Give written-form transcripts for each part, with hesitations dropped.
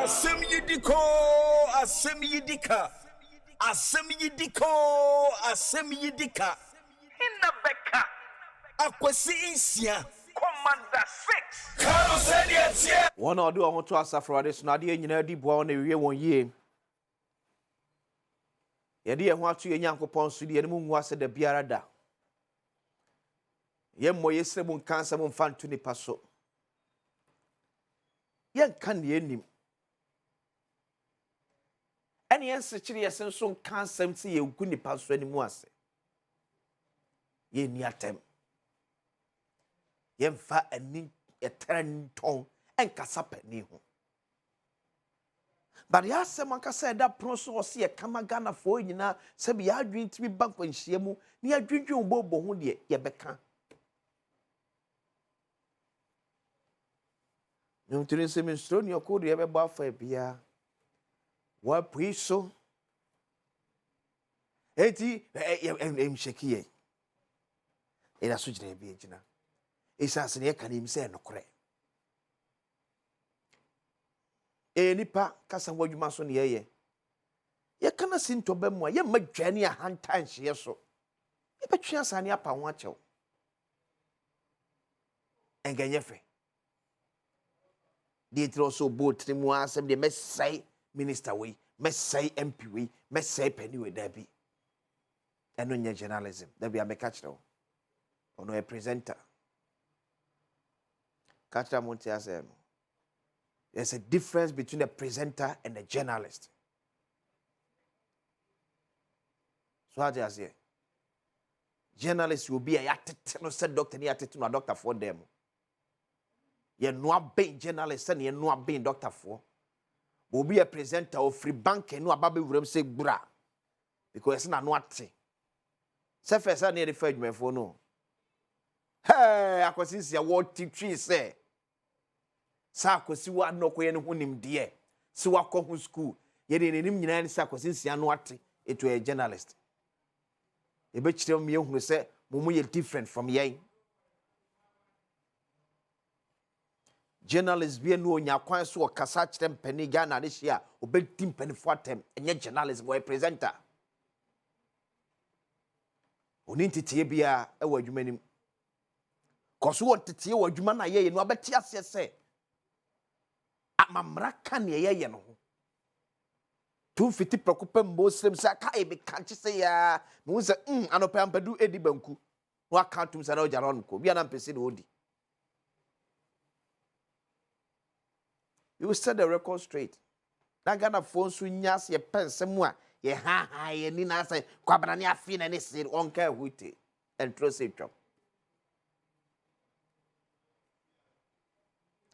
Asem yidiko, asem yidika. Asem yidiko, asem yidika. Hinna Becca, Akwesi insia. Commander 6. Kano said yes, yeah. One or do I want to ask for this? Not the engineer deep one every 1 year. Yadi and what you and Yanko Pons to the moon was at the Biarada. Yem mo yesebun cancer mon fan to the paso. Yan can the enemy. Any answer to your sense on cancer, see you couldn't pass anymore. Ye near them. Yem fa and need a turn tongue and casapeni. But the Asem said that process was see a Kamagana for you now. Sabi ya drink to be back when Shemu, near drinking bobo who ye beca. No to the same stone your code ever bought for a beer. What please so? Eti, shaky. It has such a be, it's as an can him say no correct. Nipa kasa wo dwuma so ne ye ye kana sinto ba mu ye madwane a hantan hye so ye betwe asane apa ho achew enganye fe di tro so boat ni mu asem de mesai minister we mesai MP we mesai pani we da bi eno nya journalism da bi ameka kire ono a presenter katra monti asem. There's a difference between a presenter and a journalist. So how do I say? Journalists will be a no said doctor near to a doctor for them. You're not being journalist and you're not being doctor for. Will be a presenter of free bank and no baby will say bra. Because it's not what. Say first I need referred me for no. Hey, I could see what tree say. Sa kwesi wa nokwe ne honim de si wakọ hu school ye de nenim nyina ne sa kwesi nsia no ate eto a journalist e be kire me hu se momu ye different from yen journalist bi no onya kwan so okasa kire mpani Ghana ne hia obedi mpani fo atem enye journalist boy presenter oni titiye bia e wa adwumanim koso won titiye wa adwuma na ye no abeti ase se mamraka ne ye no tu fiti preocupa mosrem sa ka e be kanche se ya mu se anopa ampadu edi banku no accountum sa na o jaron ko bia na mpese de odi you set the record straight na Ghana phone so nyas ye pensem a ye ha ye ni na say kwabana ne afi na ne se onka huite entro se twam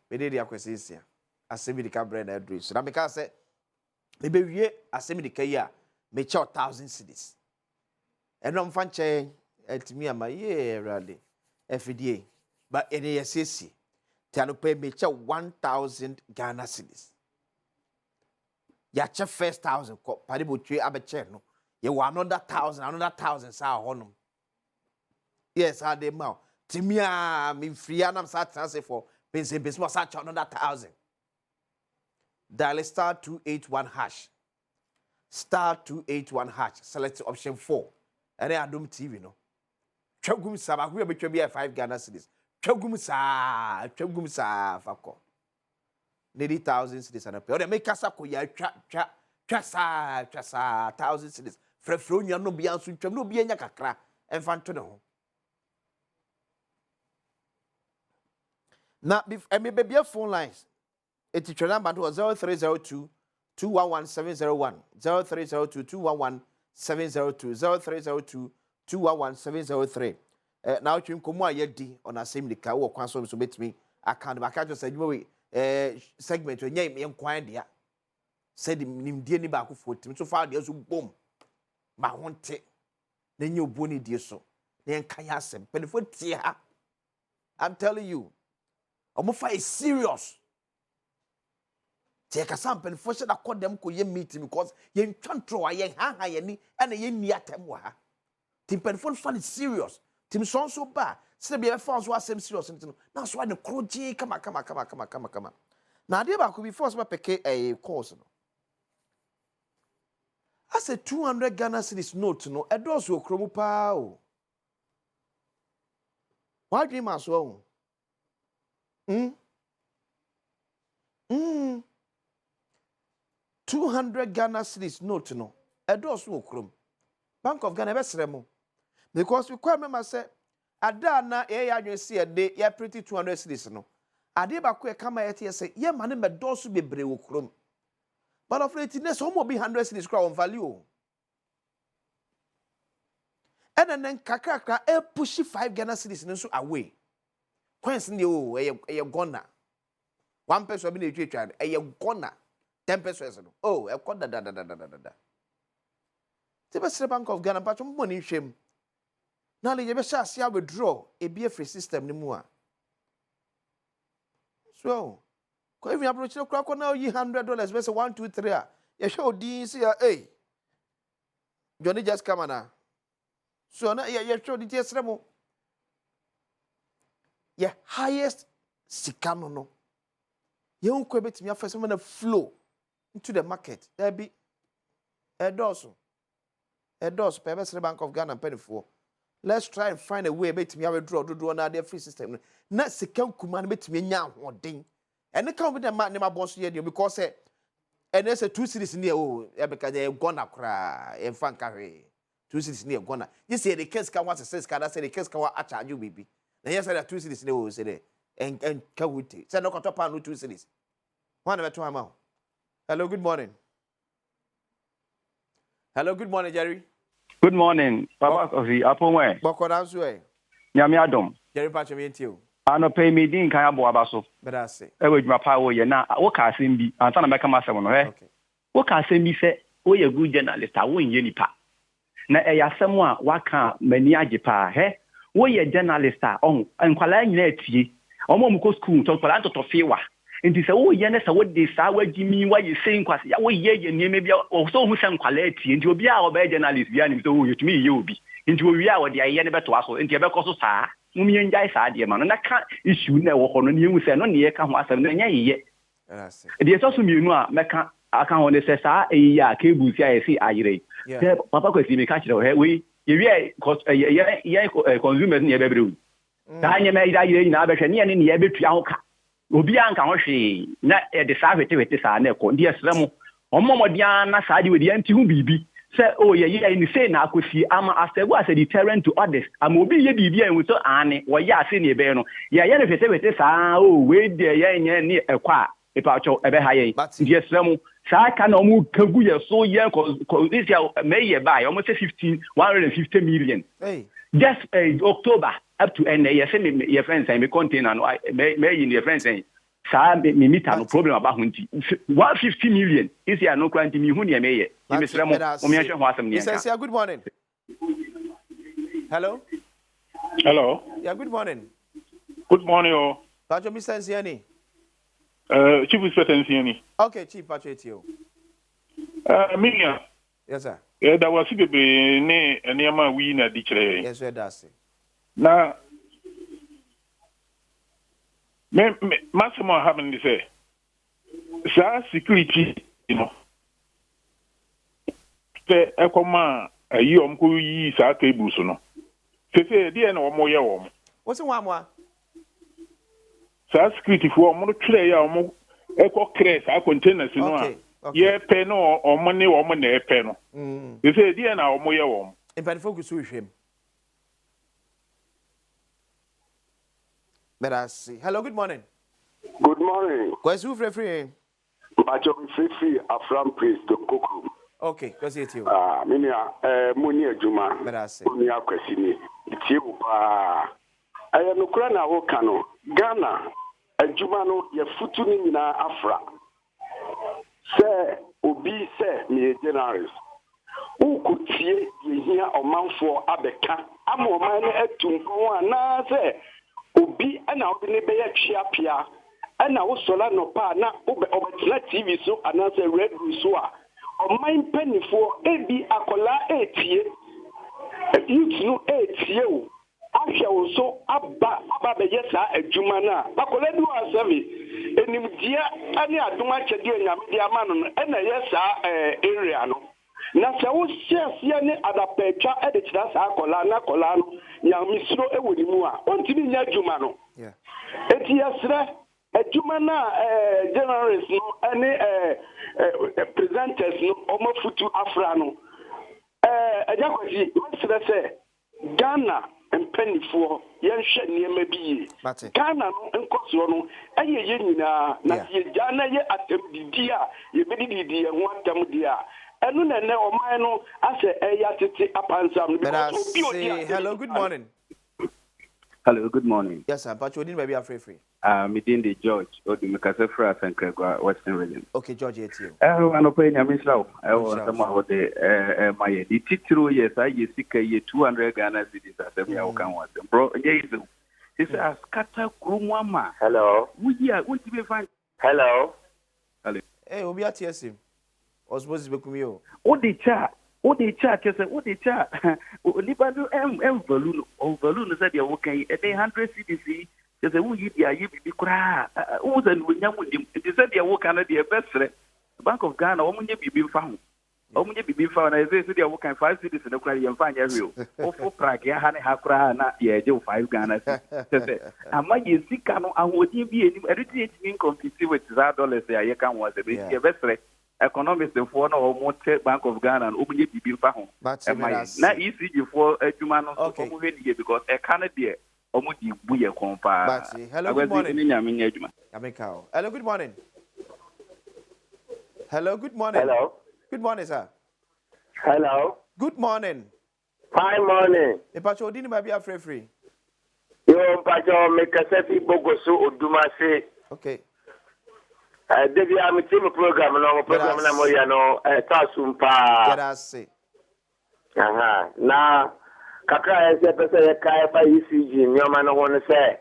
be dey akwesisia Asem di ka bread and so na me ka say me be wie asem di ka yi a me che 1,000 cedis eno mfa nche etimi ama ye rally FDA but ene yesesi ti ano pay me che 1,000 Ghana cedis ya che first 1,000 ko pare bo twe abeche no ye wa another 1,000 sa honum yes how dey ma timi a me free anam sa transfer for pense business sa cha another 1,000 dial *281#. *281#. Select option 4. And then Adom TV no. Twagum sa ba we betwa bia 5 Ghana cedis. Twagum sa fako. Nearly 1,000 cedis and a pay. O de make kasa ko ya twa sa 1,000 cedis. Frefro nya no bia so twam no bia nya kakra. Emfa nto ne ho. Na me be phone lines. It's your number 0302 211 701 0302 211 702 0302 211 703. Now you come yedi on Asem the car or console so bet me. I can't back out just segment when you inquire there. Said him dear ni back for him so far there's boom. My one take. Then you bony dear so. Then Kayasem. Benefit tea. I'm telling you. Omofa is serious. Take a sample for sure that call them ko ye meeting because ye control ye ha ye ni and ye ni atem wa. Tim penfon fan is serious. Tim so bad. Say be a fans wa same serious. Now so the croji come. Now they could be forced to pay a course. No. I said 200 Ghana cedis note no. A does will chromo pow. Why dream as well? 200 Ghana cedis note no. A does will chromo. Bank of Ghana best remo. Because we quite remember say Adana you see a day ya pretty 200 cedis no. Ade ba ko e kama yete say ye mane me dosu bebre wo krom. But of late ness homo be 100 cedis kra on value. And then kakra e push 5 Ghana cedis nso away. Coins ndi o e gonna. 1 peso be na etwa e gonna. 10 pesos no. Oh, e koda da. The Bank of Ghana patch money shame. Now you be see withdraw a be free system ni mu a. So, ko even approach the crack now $100 be say 1 2 3 a. You show D see hey. Johnny just come na. So na you show the tesremo. Your highest sikano no. You unko betimi afese na flow into the market. There be a dozen Pebble Bank of Ghana penny for. Let's try and find a way bet me withdraw na their free system. Na second kuman bet me nya hodin. And the come with the man name boss here because and there's a 2 cities near oh because they gonna cry and fan carry 2 cities near gonna. You see the case can was says can say the case can wa charge you baby. Na yes there 2 cities near say there and kawuti. Say no top no 2 cities. One over 2 amount. Hello, good morning. Hello, good morning, Jerry. Good morning, Papa Coffee. Apomwe. Boko Danswe. Nyame Adom. Jerry Pacho me ntio. Ano pay me din kan abo abaso. Bedase. E we dwuma pa wo ye na wo ka asem bi. Ansa na meka masem no he. Okay. Wo ka asem bi se wo ye good journalist a wo nye nipa. Na e yasem a waka mani age pa he. Wo ye journalist a on enkwala nyina atie. Omo mu ko school to kwala to fiwa. Nti se wo ye na se wo de sa wagimi wa ye sei nkwase ya wo ye nieme bia o so hu se nkwala atie. Nti obi a wo be journalist bia ni so wo yetumi ye obi. Nti wo wi a wo de aye ne beto aso. Nti e be ko so saa. Mumien jai sa de ma no na ka issue na wo hono ne hu se no ne ye ka ho asem na nya ye. De so mienu a meka aka ho ne se sa eyi a ka ebusi a ye si ayire. Se papa kwesi me ka kire he we ye wi ye consumers ne ye bebrewu. Ta nya me ida ye na be hwe ne ne ye betua ho ka. Obi an ka ho hwe na e de sa hwete sa na ko ndi esrem omomodia na sa de we de anti hu bibi. Say, oh, yeah, in the same, I could see, I'm as a deterrent to others. I'm will be a BB and with Annie, or ya senior Beno. Yeah, if you say with this, oh, wait there, yeah, near a qua, a patch of a high. But yes, some, so I can almost Kaguya so young, because this year may buy almost 150 million. Hey, just October up to end, your friends and me contain and may in your friends saying. Sa me meet no problem about hunti 150 million is here no grant me hu ne meye me sremo o me hwe ho asem ne Yes, good morning. Hello. Yeah, good morning. Good morning, oh. Pacho Mr. Nsiani. Chief Inspector Nsiani. Okay, Chief Pacho etio. Minya. Yes, sir. That was be ne eniama wi na di kire. Yes, sir, that's it. Na maximum having to say, security, you know. The Ecoma, a year on Kui Sa table, so no. Say, dear, no more yam. What's the one more? Security for more tray or more echo crest, our containers, you know. Yeah, pen or money or money, pen. They say, dear, now more yam. If I focus with him. Let us see. Hello, good morning. Good morning. Where's who free? Bacho free from priest to Kuku. Okay, because it's you. Minia, Munia Juma. Let us see. Munia Kwesini. It's you. I am Ukraina Okano. Ghana. A Jumano, your futuni na Afra. Say, Obi say, me generals. Who could see you here or man for Abeka? I'm a man at Tungo and say. Obi ana obine be ya chiapia ana wo sola no pa na obetina TV so ana se red so a o man penifo ebi akola etie youth no etie o ahwe wo so aba be yesa adwuma na akola du asemi enimdia ani adoma kyede nyame dia ma no na yesa area no na sɛ wo hyeaseɛ ne adapɛtwa de kyerɛ saa akɔla na akɔla no nyamesuro wɔ ne mu a ɔntumi nya adwuma no enti yɛserɛ adwuma no a generals no ne presenters no ɔmafutu afra no agya kwasi wɔserɛ sɛ Ghana mpanifoɔ yɛnhwɛ nneɛma bi yie Ghana no nkɔsoɔ no ɛyɛ yɛ nyinaa na yɛgya na yɛ atam didi a yɛbɛdididi yɛn ho atam di a ɛno na ɛnɛ ɔman no asɛ ɛyɛ atete apansam hello good morning. Hello, good morning. Yes, sir. But you didn't maybe free. Midindi George, Odumikase Fras and Kregwa, Western Region. Okay, George, it's you. I'm paying a mislow. I was somehow the my titro, yes, I seek a 200 Ghana cities as a Yaokan was. Bro, yes, it's a scatter Grumama. Hello. We are going to be fine. Hello. Hey, we'll be at TSM. I was supposed to be coming here. What the chat? What the chat? What the chat? Libanu balloon said you're okay at 100 CDC. They say, who you be cry? Who's and when you said you're working at the best Bank of Ghana, only be found. Only be found. I say, you're working 5 cities in the cry and find your real. Oh, for Prague, yeah, honey, Hakra, not yeah, Joe 5 Ghana. I might you see, I would be any competitive with $1 there. You can was a bit best. Economists for no more Bank of Ghana and open your phone. Now ECG for a human because a Canadian almost be a compa. Hello, good morning. Hello, good morning. Hello, good morning. Hello. Good morning, sir. Hello. Good morning. Hi, morning. Epacho dini maybe a free. Yo, Pacho, make a set Bogoso Odumase. Okay. Debbie, I'm a team program, no program, no, Tasumpa. Get us say. Now, Kaka is a person, Kaya ECG, your man, I want to say.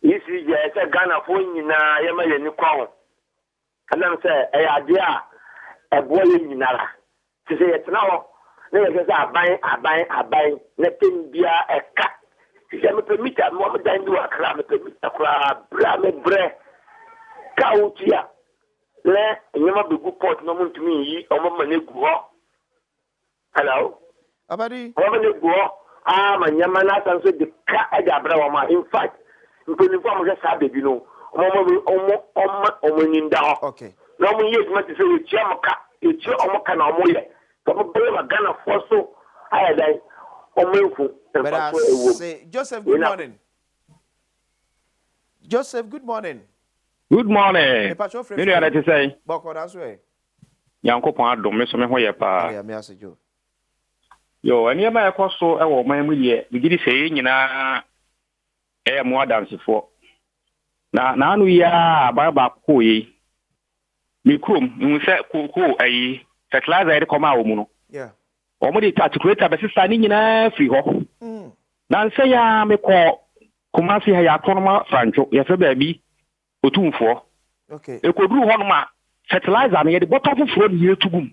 ECG, I said Ghana for you now, Yama, you call. And I'm saying, a idea, a boy in Nara. To say it's now, they just are buying, nothing be a cat. She said, permit a moment, then do a crab, a crab, bram, bread. Kautia. Le, nyama be good port no mun to me, o mama ne guo. Hello? Abadi. O mama ne guo. Ma nyama na san so de ka e da bra wa ma. In fact, mponi fo mo se sa baby no. O mo nyinda ho. Okay. No mo yes ma ti se we chia maka, e chia o mo ka na o mo ye. To mo be ma Ghana for so aya dai o mo nfu. But I say Joseph, good morning. Joseph, good morning. Good morning. You know what to say? Boko that's way. Yankopon Adom me so me ho ye pa. Yeah, me ase jo. Yo, eni ma ekoso e wo man mu ye. Me gidi say nyina e mo adansefo. Na anu ya ba ko yi. Mi krom, mu se ko ayi fertilizer e koma wo mu no. Yeah. O mo di articulator be sisa ni nyina free ho. Na nse ya me ko Kumasi ha ya tonoma francho ye fe ba bi otumfo. Okay. Ekoduru ho no ma fertilizer no ye de bottle foforo ni yetugum.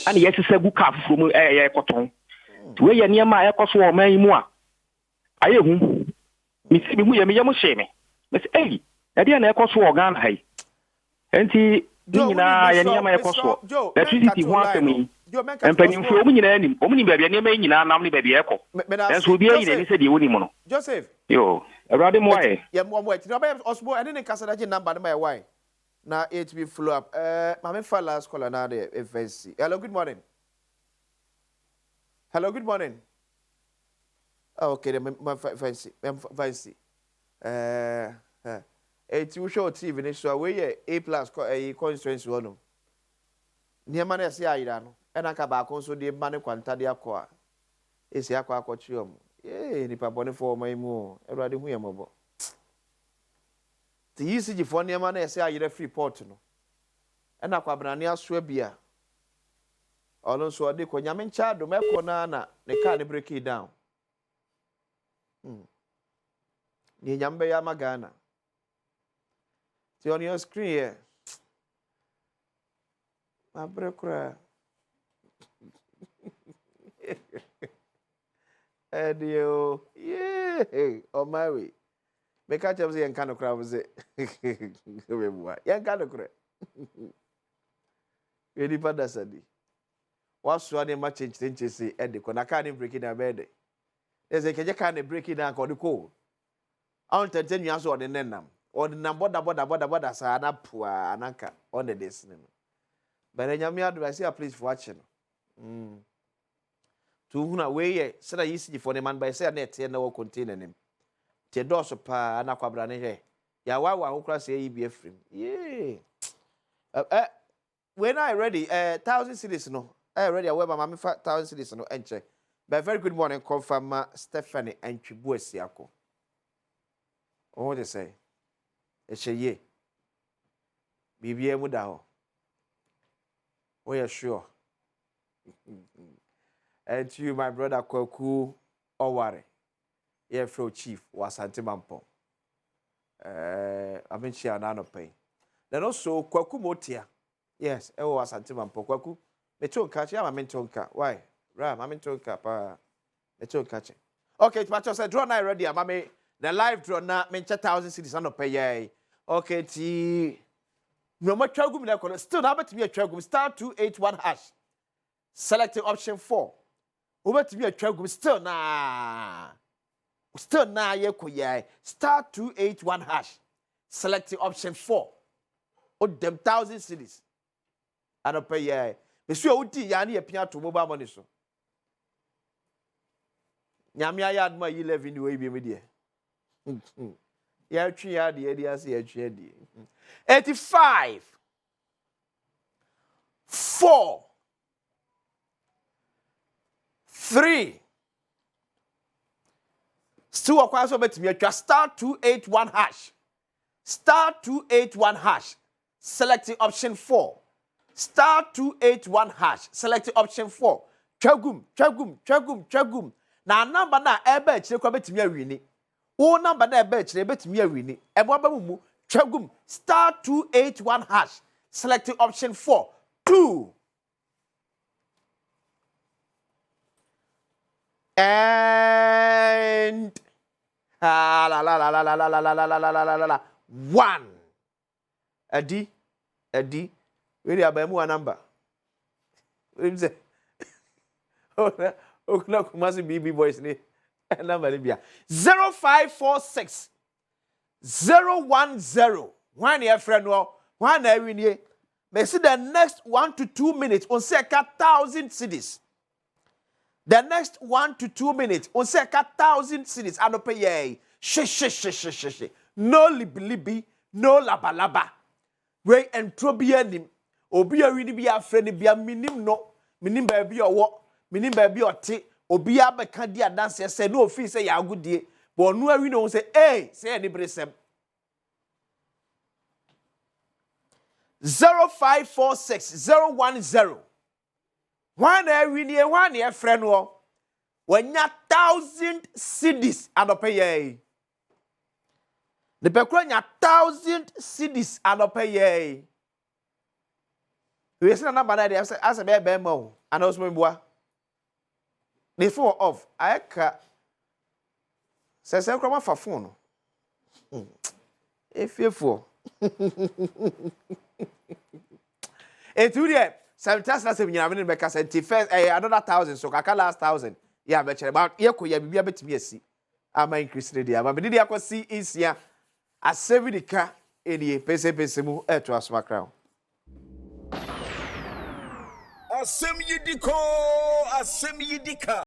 Ana ye sese gu ka foforo mu ye koton. We ye niam a ekoso o man mu a. Aye hu. Mi si mi mu ye mo hye me. Me say e de na ekoso o Ghana hai. Enti nyina ye niam a ekoso. Electricity ho asemi. Empanimfo o mu nyina anim. O mu ni bia niam nyina nam ni bia ekọ. Enso obi ayi ni se de woni mu no. Joseph. Yo, Erade mo aye. Ye mo mo ti oba osbo ene ne kasa da je number na why. Na it be follow up. Mama fa last caller na de FSC. Hello, good morning. Hello, good morning. Oh, okay, my FSC. It you show TV ni so we A+ constituency wono. Niema na se ayira no. E na ka ba kon so de mane kwanta de akọ a. Esi akọ akọchi omo. Nipa bone for my mu. Erade hu yemobo. The ECG for niema na se ayira free port no. E na kwa brane aso bia. Ono so de ko nyame ncha do meko na ne car ne break it down. Ni nyambe ya magana. See on your screen here. My brother. Edio. Yeah. On my way. Make a chance and kind of crowd was it. Young kind of crowd. Any father said, what's one much change say at the corner can't break it a bed. There's a can't break it down called the cold. I want to 10 years old in them. Or the number that sana poor ananka on the destiny. But then Yamia do I say a place for watching. To whom away, said I used for the man by say net and no containing him. Tedos pa anaquabrane. Yawa who cross a EBF frame. Yea. When I ready, 1,000 cities no. I ready a web, mammy 1,000 cities no entry. But very good morning, confirm Stephanie and Chibuesiaco. Oh, what they say? Ye. BBM Mudaho. We are sure. And to you, my brother Kwaku Oware. Yeah, Fro Chief was Antimampo. I mean, she are none of pain. Then also Kwaku Motia. Yes, I was Antimampo. Kwaku. Me to catch ya, my mentonka. Why? Ram, I'm in tonka, pa. Me to catch. Okay, but I said, draw now ready, mammy. The live draw now, mention 1,000 cities on the pay. Okay, T. No more tragum na kono. Still now to be a tragum. Star 281 hash. Selecting option 4. Over to be a tragum. Still na. Still na ye koye. Star 281 hash. Selecting option 4. O them 1,000 cities. I don't pay ye. Monsieur Uti yani e pia to mobile money so. Nyamia yad ma 11 way be me there. Ya twi ya de edi ase ya twi edi 85 4 3 still akwa so betimi atwa star 281 hash star 281 hash selecting option 4 star 281 hash selecting option 4 twagum na number na ebe chire kwa betimi awini. O number na ebe chire betimi awini. Ebo abamu twagum star 281 hash selecting option 4 2 and la 1 Adi where abamu number we say oh no kumasi BB boys ni number ni bia 0546 010 when your friend no when I win here may see the next 1 to 2 minutes on say 1,000 cedis. The next 1 to 2 minutes on say 1,000 cedis and pay ye she no libi no laba we entrobia nim obi a wini bia friend bia minim baby or what minim baby or ti obi a beka dia dance say no fit say ya agudie but no we know say say anybody say 0546 010 when I win here one your friend wo when ya 1,000 cedis adope ye the pekro nya 1,000 cedis adope ye we say na number na dey as a be mo and also mboa before off I ka say kroma fa phone no efefo eturie sometimes na say nyina me be ka say first another 1,000 so kaka last 1,000 yeah be chere but ye ko ya bibia betimi asi ama increase ready ama be dey akosi isia asebidika enie pese mu eto asoma crown Asem yidiko, asem yidika.